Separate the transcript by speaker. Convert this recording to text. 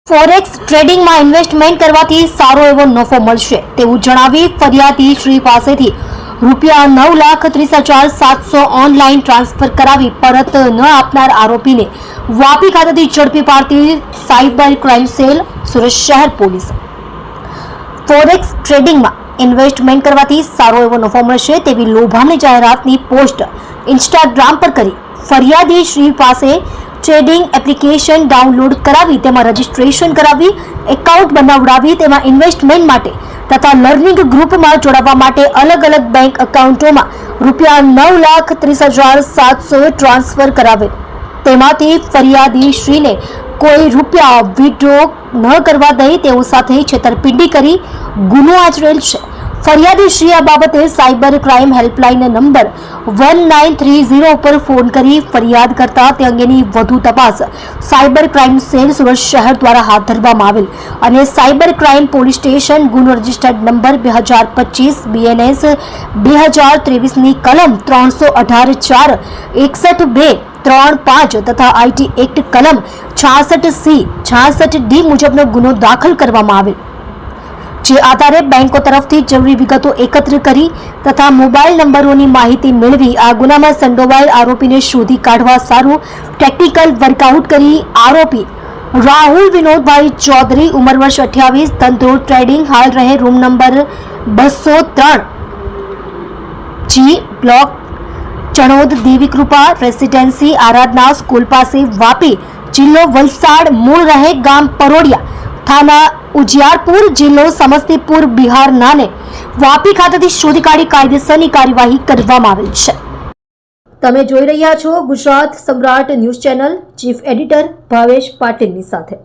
Speaker 1: Forex ટ્રેડિંગમાં investment કરવાથી સારો એવો નફો મળશે તેવું જણાવી ફરિયાદી શ્રી પાસેથી ₹9,30,700 ઓનલાઈન ટ્રાન્સફર કરાવી પરત ન આપનાર આરોપીને વાપી ખાતેથી ઝડપી પાડતી સાયબર ક્રાઇમ સેલ સુરત શહેર પોલીસ। ફોરેક્સ ટ્રેડિંગમાં ઇન્વેસ્ટમેન્ટ કરવાથી સારો એવો નફો મળશે તેવી લોભામણી જાહેરાતની પોસ્ટ ઇન્સ્ટાગ્રામ પર કરી ફરિયાદી શ્રી પાસે ટ્રેડિંગ એપ્લિકેશન ડાઉનલોડ કરાવી તેમાં રજીસ્ટ્રેશન કરાવી એકાઉન્ટ બનાવડાવી તેમાં ઇન્વેસ્ટમેન્ટ માટે તથા લર્નિંગ ગ્રુપમાં જોડાવા માટે અલગ અલગ બેંક એકાઉન્ટોમાં ₹9,30,700 ટ્રાન્સફર કરાવે તેમાંથી ફરિયાદી શ્રીને કોઈ રૂપિયા વિડ્રો ન કરવા દઈ તેઓ સાથે છેતરપિંડી કરી ગુનો આચરેલ છે। ફરિયાદી શ્રી આ બાબતે સાયબર ક્રાઇમ હેલ્પલાઇન નંબર 1930 પર ફોન કરી ફરિયાદ કરતા તે અંગેની વધુ તપાસ સાયબર ક્રાઇમ સેલ સુરત શહેર દ્વારા હાથ ધરવામાં આવેલ અને સાયબર ક્રાઇમ પોલીસ સ્ટેશન ગુનો રજિસ્ટર્ડ નંબર 2025 BNS 2023 ની કલમ 318(4) 61(2) 3(5) તથા IT એક્ટ કલમ 66C 66D મુજબનો ગુનો દાખલ કરવામાં આવેલ જે આધારે બેંકો તરફથી જરૂરી વિગતો એકત્ર કરી તથા મોબાઈલ નંબરોની માહિતી મેળવી આ ગુનામાં સંડોવાયેલ આરોપીને શોધી કાઢવા સારું ટેકનિકલ વર્કઆઉટ કરી આરોપી રાહુલ વિનોદભાઈ ચૌધરી ઉંમર વર્ષ 28 ધંધો ટ્રેડિંગ હાલ રહે room number 203 G block Chanod Devi Krupa residency Aradhana school પાસે વાપી જિલ્લો વલસાડ મૂળ રહે ગામ પરોડિયા થાના ઉજિયારપુર જિલ્લો સમસ્તીપુર બિહાર નાને વાપી ખાતેથી શોધી કાઢી કાયદેસરની કાર્યવાહી કરવામાં આવેલ છે। તમે જોઈ રહ્યા છો ગુજરાત સમ્રાટ news channel, chief editor Bhavesh પાટીલની સાથે।